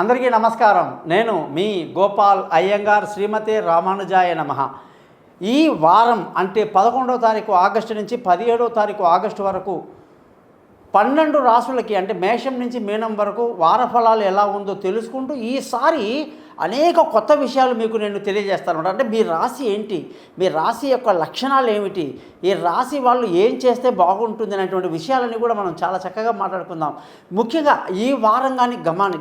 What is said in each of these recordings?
అందరికీ నమస్కారం. నేను మీ గోపాల్ అయ్యంగార్. శ్రీమతే రామానుజాయ నమః. ఈ వారం అంటే 11వ తారీఖు ఆగస్టు నుంచి 17వ తారీఖు ఆగస్టు వరకు 12 రాసులకి అంటే మేషం నుంచి మీనం వరకు వార ఫలాలు ఎలా ఉందో తెలుసుకుంటూ ఈసారి అనేక కొత్త విషయాలు మీకు నేను తెలియజేస్తాను. అంటే మీ రాశి ఏంటి, మీ రాశి యొక్క లక్షణాలు ఏమిటి, ఈ రాశి వాళ్ళు ఏం చేస్తే బాగుంటుంది అనేటువంటి విషయాలని కూడా మనం చాలా చక్కగా మాట్లాడుకుందాం. ముఖ్యంగా ఈ వారం కానీ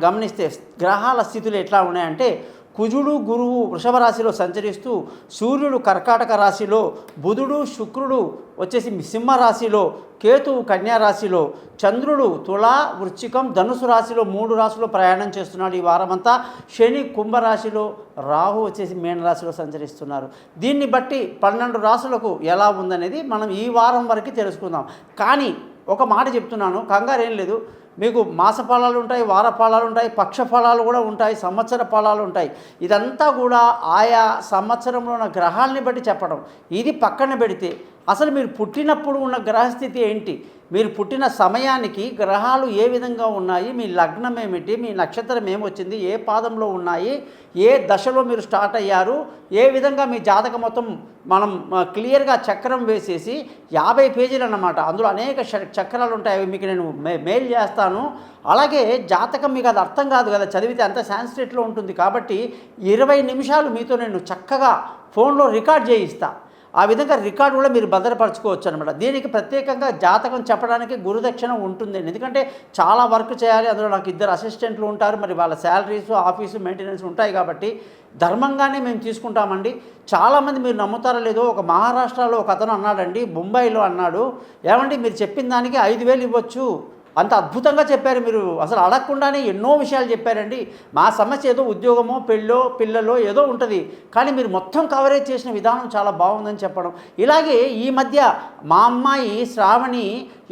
గమనిస్తే గ్రహాల స్థితులు ఎట్లా ఉన్నాయంటే, కుజుడు గురువు వృషభ రాశిలో సంచరిస్తూ, సూర్యుడు కర్కాటక రాశిలో, బుధుడు శుక్రుడు వచ్చేసి సింహ రాశిలో, కేతువు కన్యా రాశిలో, చంద్రుడు తులా వృశ్చికం ధనుసు రాశిలో 3 రాశుల్లో ప్రయాణం చేస్తున్నాడు ఈ వారమంతా. శని కుంభరాశిలో, రాహు వచ్చేసి మీనరాశిలో సంచరిస్తున్నారు. దీన్ని బట్టి 12 రాశులకు ఎలా ఉందనేది మనం ఈ వారం వరకు తెలుసుకుందాం. కానీ ఒక మాట చెప్తున్నాను, కంగారేం లేదు. మీకు మాస ఫలాలు ఉంటాయి, వార ఫలాలు ఉంటాయి, పక్ష ఫలాలు కూడా ఉంటాయి, సంవత్సర ఫలాలు ఉంటాయి. ఇదంతా కూడా ఆయా సంవత్సరంలో ఉన్న గ్రహాలని బట్టి చెప్పడం. ఇది పక్కన పెడితే అసలు మీరు పుట్టినప్పుడు ఉన్న గ్రహస్థితి ఏంటి, మీరు పుట్టిన సమయానికి గ్రహాలు ఏ విధంగా ఉన్నాయి, మీ లగ్నం ఏమిటి, మీ నక్షత్రం ఏమొచ్చింది, ఏ పాదంలో ఉన్నాయి, ఏ దశలో మీరు స్టార్ట్ అయ్యారు, ఏ విధంగా మీ జాతకం మొత్తం మనం క్లియర్గా చక్రం వేసేసి 50 పేజీలు అన్నమాట. అందులో అనేక చక్రాలు ఉంటాయి. అవి మీకు నేను మెయిల్ చేస్తాను. అలాగే జాతకం మీకు అది అర్థం కాదు కదా, చదివితే అంత సాంస్క్రిట్లో ఉంటుంది. కాబట్టి 20 నిమిషాలు మీతో నేను చక్కగా ఫోన్లో రికార్డ్ చేయిస్తా. ఆ విధంగా రికార్డు కూడా మీరు భద్రపరచుకోవచ్చు అనమాట. దీనికి ప్రత్యేకంగా జాతకం చెప్పడానికి గురుదక్షిణ ఉంటుందండి. ఎందుకంటే చాలా వర్క్ చేయాలి, అందులో నాకు 2 అసిస్టెంట్లు ఉంటారు. మరి వాళ్ళ శాలరీస్, ఆఫీసు మెయింటెనెన్స్ ఉంటాయి. కాబట్టి ధర్మంగానే మేము తీసుకుంటామండి. చాలామంది మీరు నమ్ముతారో లేదో, ఒక మహారాష్ట్రలో ఒక అతను అన్నాడండి, ముంబైలో అన్నాడు, ఏమండి మీరు చెప్పిన దానికి 5,000 ఇవ్వచ్చు, అంత అద్భుతంగా చెప్పారు, మీరు అసలు అడగకుండానే ఎన్నో విషయాలు చెప్పారండి. మా సమస్య ఏదో ఉద్యోగమో పెళ్ళో పిల్లలో ఏదో ఉంటుంది, కానీ మీరు మొత్తం కవరేజ్ చేసిన విధానం చాలా బాగుందని చెప్పడం. ఇలాగే ఈ మధ్య మా అమ్మాయి శ్రావణి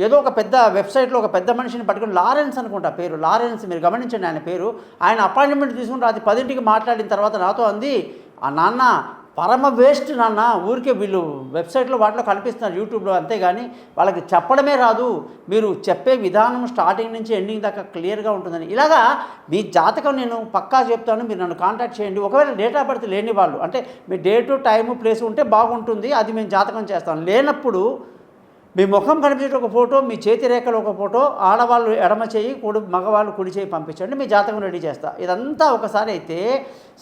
ఏదో ఒక పెద్ద వెబ్సైట్లో ఒక పెద్ద మనిషిని పట్టుకుని, లారెన్స్ అనుకుంటా పేరు, లారెన్స్, మీరు గమనించండి ఆయన పేరు. ఆయన అపాయింట్మెంట్ తీసుకుని రాత్రి 10ంటికి మాట్లాడిన తర్వాత నాతో అంది, ఆ నాన్న పరమ వేస్ట్ నాన్న, ఊరికే వీళ్ళు వెబ్సైట్లో వాటిలో కనిపిస్తున్నారు యూట్యూబ్లో, అంతేగాని వాళ్ళకి చెప్పడమే రాదు, మీరు చెప్పే విధానం స్టార్టింగ్ నుంచి ఎండింగ్ దాకా క్లియర్గా ఉంటుందని. ఇలాగా మీ జాతకం నేను పక్కా చెప్తాను, మీరు నన్ను కాంటాక్ట్ చేయండి. ఒకవేళ డేట్ ఆఫ్ బర్త్ లేని వాళ్ళు, అంటే మీ డేటు టైము ప్లేస్ ఉంటే బాగుంటుంది, అది మేము జాతకం చేస్తాం. లేనప్పుడు మీ ముఖం కనిపించే ఒక ఫోటో, మీ చేతి రేఖలు ఒక ఫోటో, ఆడవాళ్ళు ఎడమ చేయి, మగవాళ్ళు కుడి చేయి పంపించండి, మీ జాతకం రెడీ చేస్తా. ఇదంతా ఒకసారి అయితే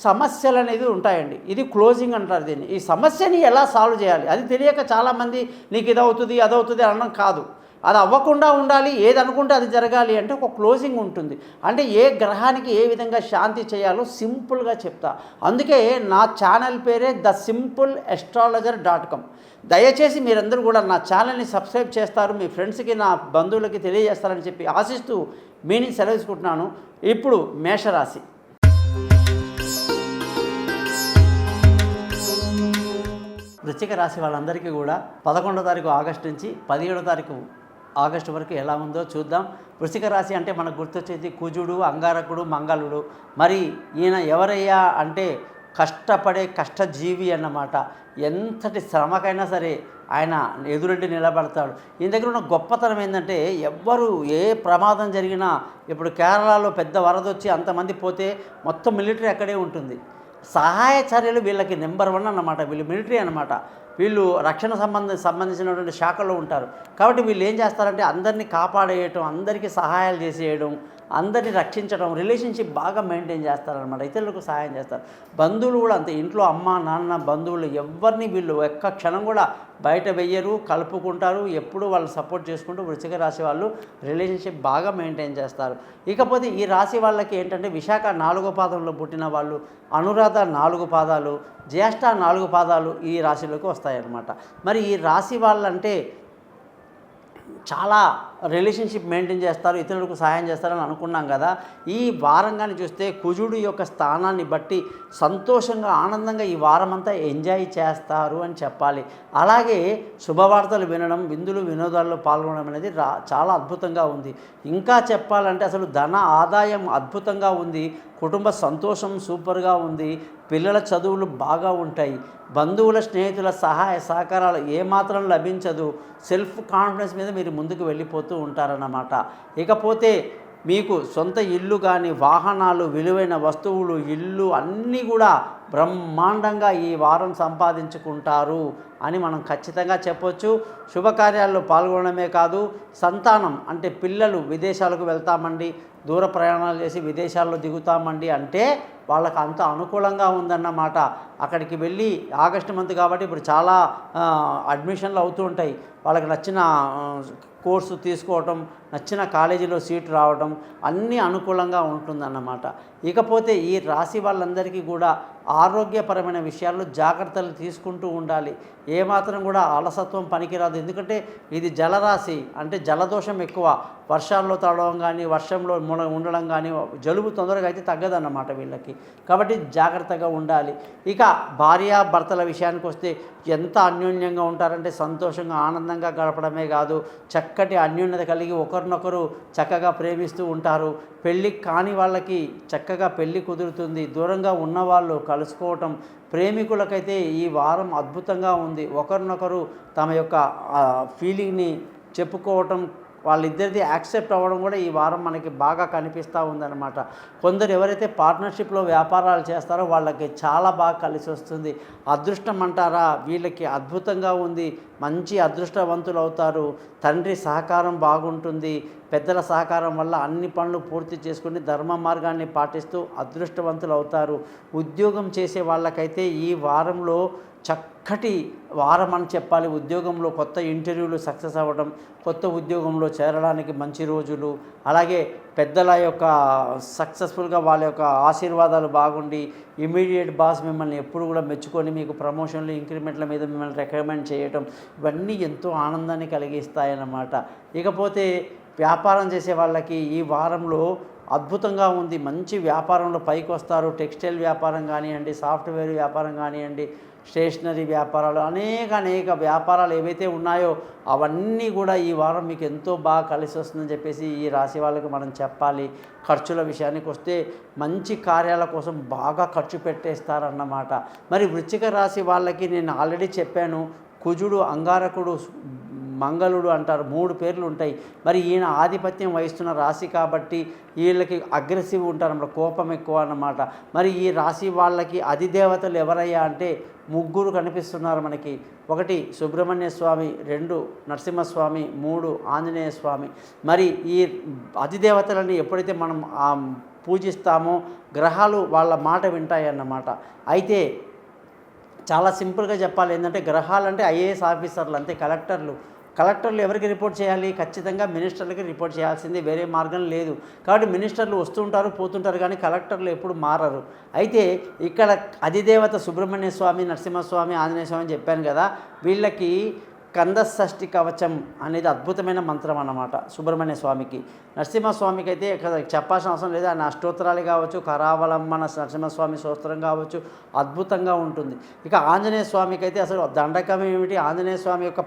సమస్యలు అనేది ఉంటాయండి. ఇది క్లోజింగ్ అంటారు దీన్ని. ఈ సమస్యని ఎలా సాల్వ్ చేయాలి అది తెలియక చాలామంది నీకు ఇదవుతుంది అదవుతుంది అనడం కాదు. అది అవ్వకుండా ఉండాలి, ఏది అనుకుంటే అది జరగాలి అంటే ఒక క్లోజింగ్ ఉంటుంది. అంటే ఏ గ్రహానికి ఏ విధంగా శాంతి చేయాలో సింపుల్గా చెప్తా. అందుకే నా ఛానల్ పేరే thesimple.astrologer.com. దయచేసి మీరందరూ కూడా నా ఛానల్ని సబ్స్క్రైబ్ చేస్తారు, మీ ఫ్రెండ్స్కి, నా బంధువులకి తెలియజేస్తారని చెప్పి ఆశిస్తూ మీ నుంచి సెలవు తీసుకుంటున్నాను. ఇప్పుడు మేషరాశి. వృశ్చిక రాశి వాళ్ళందరికీ కూడా 11వ తారీఖు ఆగస్టు నుంచి 17వ తారీఖు ఆగస్టు వరకు ఎలా ఉందో చూద్దాం. వృశ్చిక రాశి అంటే మనకు గుర్తొచ్చేది కుజుడు, అంగారకుడు, మంగళుడు. మరి ఈయన ఎవరయ్యా అంటే కష్టపడే కష్టజీవి అన్నమాట. ఎంతటి శ్రమకైనా సరే ఆయన ఎదురెడ్డి నిలబడతాడు. ఈయన దగ్గర ఉన్న గొప్పతనం ఏంటంటే, ఎవ్వరు ఏ ప్రమాదం జరిగినా, ఇప్పుడు కేరళలో పెద్ద వరద వచ్చి అంతమంది పోతే మొత్తం మిలిటరీ అక్కడే ఉంటుంది. సహాయ చర్యలు వీళ్ళకి నెంబర్ 1 అన్నమాట. వీళ్ళు మిలిటరీ అన్నమాట. వీళ్ళు రక్షణ సంబంధించినటువంటి శాఖలో ఉంటారు. కాబట్టి వీళ్ళు ఏం చేస్తారంటే అందరినీ కాపాడేయటం, అందరికీ సహాయాలు చేసేయడం, అందరినీ రక్షించడం, రిలేషన్షిప్ బాగా మెయింటైన్ చేస్తారనమాట. ఇతరులకు సహాయం చేస్తారు. బంధువులు కూడా అంతే. ఇంట్లో అమ్మ నాన్న బంధువులు ఎవరిని వీళ్ళు ఒక్క క్షణం కూడా బయట వెయ్యరు, కలుపుకుంటారు. ఎప్పుడు వాళ్ళు సపోర్ట్ చేసుకుంటూ వృశ్చిక రాశి వాళ్ళు రిలేషన్షిప్ బాగా మెయింటైన్ చేస్తారు. ఇకపోతే ఈ రాశి వాళ్ళకి ఏంటంటే, విశాఖ 4వ పాదంలో పుట్టిన వాళ్ళు, అనురాధ 4 పాదాలు, జ్యేష్ఠ 4 పాదాలు ఈ రాశిలోకి వస్తాయన్నమాట. మరి ఈ రాశి వాళ్ళంటే చాలా రిలేషన్షిప్ మెయింటైన్ చేస్తారు, ఇతరులకు సహాయం చేస్తారని అనుకున్నాం కదా. ఈ వారంగాని చూస్తే కుజుడు యొక్క స్థానాన్ని బట్టి సంతోషంగా ఆనందంగా ఈ వారమంతా ఎంజాయ్ చేస్తారు అని చెప్పాలి. అలాగే శుభవార్తలు వినడం, విందులు వినోదాల్లో పాల్గొనడం అనేది చాలా అద్భుతంగా ఉంది. ఇంకా చెప్పాలంటే అసలు ధన ఆదాయం అద్భుతంగా ఉంది, కుటుంబ సంతోషం సూపర్గా ఉంది, పిల్లల చదువులు బాగా ఉంటాయి, బంధువుల స్నేహితుల సహాయ సహకారాలు ఏమాత్రం లభించదు, సెల్ఫ్ కాన్ఫిడెన్స్ మీద మీరు ముందుకు వెళ్ళిపోతూ ఉంటారన్నమాట. ఇకపోతే మీకు సొంత ఇల్లు కానీ, వాహనాలు, విలువైన వస్తువులు, ఇల్లు అన్నీ కూడా బ్రహ్మాండంగా ఈ వారం సంపాదించుకుంటారు అని మనం ఖచ్చితంగా చెప్పొచ్చు. శుభకార్యాల్లో పాల్గొనడమే కాదు, సంతానం అంటే పిల్లలు విదేశాలకు వెళ్తామండి, దూర ప్రయాణాలు చేసి విదేశాల్లో దిగుతామండి అంటే వాళ్ళకి అంత అనుకూలంగా ఉందన్నమాట. అక్కడికి వెళ్ళి ఆగస్టు మంత్ కాబట్టి ఇప్పుడు చాలా అడ్మిషన్లు అవుతూ ఉంటాయి. వాళ్ళకి నచ్చిన కోర్సు తీసుకోవటం, నచ్చిన కాలేజీలో సీటు రావడం అన్నీ అనుకూలంగా ఉంటుందన్నమాట. ఇకపోతే ఈ రాశి వాళ్ళందరికీ కూడా ఆరోగ్యపరమైన విషయాల్లో జాగ్రత్తలు తీసుకుంటూ ఉండాలి. ఏమాత్రం కూడా అలసత్వం పనికిరాదు. ఎందుకంటే ఇది జలరాశి, అంటే జలదోషం ఎక్కువ. వర్షాల్లో తడవడం కానీ, వర్షంలో ఉండడం కానీ, జలుబు తొందరగా అయితే తగ్గదన్నమాట వీళ్ళకి. కాబట్టి జాగ్రత్తగా ఉండాలి. ఇక భార్యాభర్తల విషయానికి వస్తే ఎంత అన్యోన్యంగా ఉంటారంటే సంతోషంగా ఆనందంగా గడపడమే కాదు, చక్కటి అన్యోన్యత కలిగి ఒకరినొకరు చక్కగా ప్రేమిస్తూ ఉంటారు. పెళ్ళి కాని వాళ్ళకి చక్కగా పెళ్ళి కుదురుతుంది. దూరంగా ఉన్నవాళ్ళు కలుసుకోవటం, ప్రేమికులకైతే ఈ వారం అద్భుతంగా ఉంది. ఒకరినొకరు తమ యొక్క ఫీలింగ్ని చెప్పుకోవటం, వాళ్ళిద్దరిది యాక్సెప్ట్ అవ్వడం కూడా ఈ వారం మనకి బాగా కనిపిస్తూ ఉందన్నమాట. కొందరు ఎవరైతే పార్ట్నర్షిప్లో వ్యాపారాలు చేస్తారో వాళ్ళకి చాలా బాగా కలిసి వస్తుంది. అదృష్టం అంటారా, వీళ్ళకి అద్భుతంగా ఉంది. మంచి అదృష్టవంతులు అవుతారు. తండ్రి సహకారం బాగుంటుంది. పెద్దల సహకారం వల్ల అన్ని పనులు పూర్తి చేసుకుని ధర్మ మార్గాన్ని పాటిస్తూ అదృష్టవంతులు అవుతారు. ఉద్యోగం చేసే వాళ్ళకైతే ఈ వారంలో చక్కటి వారం అని చెప్పాలి. ఉద్యోగంలో కొత్త ఇంటర్వ్యూలు సక్సెస్ అవ్వడం, కొత్త ఉద్యోగంలో చేరడానికి మంచి రోజులు, అలాగే పెద్దల యొక్క సక్సెస్ఫుల్గా వాళ్ళ యొక్క ఆశీర్వాదాలు బాగుండి ఇమీడియట్ బాస్ మిమ్మల్ని ఎప్పుడు కూడా మెచ్చుకొని మీకు ప్రమోషన్లు, ఇంక్రిమెంట్ల మీద మిమ్మల్ని రికమెండ్ చేయటం, ఇవన్నీ ఎంతో ఆనందాన్ని కలిగిస్తాయన్నమాట. ఇకపోతే వ్యాపారం చేసే వాళ్ళకి ఈ వారంలో అద్భుతంగా ఉంది. మంచి వ్యాపారంలో పైకి వస్తారు. టెక్స్టైల్ వ్యాపారం కానివ్వండి, సాఫ్ట్వేర్ వ్యాపారం కానివ్వండి, స్టేషనరీ వ్యాపారాలు, అనేక వ్యాపారాలు ఏవైతే ఉన్నాయో అవన్నీ కూడా ఈ వారం మీకు ఎంతో బాగా కలిసి వస్తుందని చెప్పేసి ఈ రాశి వాళ్ళకి మనం చెప్పాలి. ఖర్చుల విషయానికి వస్తే మంచి కార్యాల కోసం బాగా ఖర్చు పెట్టేస్తారన్నమాట. మరి వృశ్చిక రాశి వాళ్ళకి నేను ఆల్రెడీ చెప్పాను, కుజుడు, అంగారకుడు, మంగళుడు అంటారు, 3 పేర్లు ఉంటాయి. మరి ఈయన ఆధిపత్యం వహిస్తున్న రాశి కాబట్టి వీళ్ళకి అగ్రెసివ్ ఉంటారు అన్నమాట, కోపం ఎక్కువ అన్నమాట. మరి ఈ రాశి వాళ్ళకి అధిదేవతలు ఎవరయ్యా అంటే 3 కనిపిస్తున్నారు మనకి. 1 సుబ్రహ్మణ్య స్వామి, 2 నరసింహస్వామి, 3 ఆంజనేయ స్వామి. మరి ఈ అధిదేవతలని ఎప్పుడైతే మనం పూజిస్తామో గ్రహాలు వాళ్ళ మాట వింటాయన్నమాట. అయితే చాలా సింపుల్గా చెప్పాలి ఏంటంటే, గ్రహాలంటే ఐఏఎస్ ఆఫీసర్లు అంతే, కలెక్టర్లు ఎవరికి రిపోర్ట్ చేయాలి? ఖచ్చితంగా మినిస్టర్లకి రిపోర్ట్ చేయాల్సిందే, వేరే మార్గం లేదు. కాబట్టి మినిస్టర్లు వస్తుంటారు పోతుంటారు కానీ కలెక్టర్లు ఎప్పుడు మారరు. అయితే ఇక్కడ అధిదేవత సుబ్రహ్మణ్య స్వామి, నరసింహస్వామి, ఆంజనేయ స్వామి చెప్పాను కదా, వీళ్ళకి కందషష్ఠి కవచం అనేది అద్భుతమైన మంత్రం అన్నమాట సుబ్రహ్మణ్య స్వామికి. నరసింహస్వామికి అయితే చెప్పాల్సిన అవసరం లేదు. ఆయన అష్టోత్తరాలు కావచ్చు, కరావలంబన నరసింహస్వామి స్తోత్రం కావచ్చు, అద్భుతంగా ఉంటుంది. ఇక ఆంజనేయ స్వామికి అయితే అసలు దండకం ఏమిటి, ఆంజనేయ స్వామి యొక్క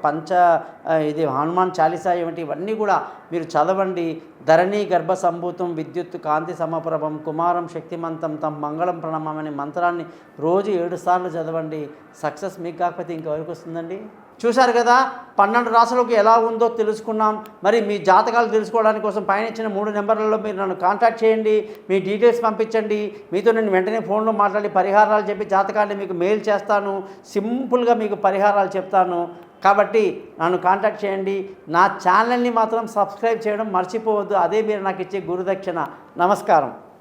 ఇది హనుమాన్ చాలీసా ఏమిటి, ఇవన్నీ కూడా మీరు చదవండి. ధరణి గర్భ సంభూతం విద్యుత్ కాంతి సమప్రభం కుమారం శక్తిమంతం తం మంగళం ప్రణమం అనే మంత్రాన్ని రోజు 7 సార్లు చదవండి. సక్సెస్ మీకు కాకపోతే ఇంకెవరికి వస్తుందండి? చూశారు కదా, 12 రాశులకు ఎలా ఉందో తెలుసుకున్నాం. మరి మీ జాతకాలు తెలుసుకోవడానికి కోసం పైన ఇచ్చిన 3 నెంబర్లలో మీరు నన్ను కాంటాక్ట్ చేయండి, మీ డీటెయిల్స్ పంపించండి. మీతో నేను వెంటనే ఫోన్లో మాట్లాడి పరిహారాలు చెప్పి జాతకాన్ని మీకు మెయిల్ చేస్తాను. సింపుల్గా మీకు పరిహారాలు చెప్తాను. కాబట్టి నన్ను కాంటాక్ట్ చేయండి. నా ఛానల్ని మాత్రం సబ్స్క్రైబ్ చేయడం మర్చిపోవద్దు. అదే మీరు నాకు ఇచ్చే గురుదక్షిణ. నమస్కారం.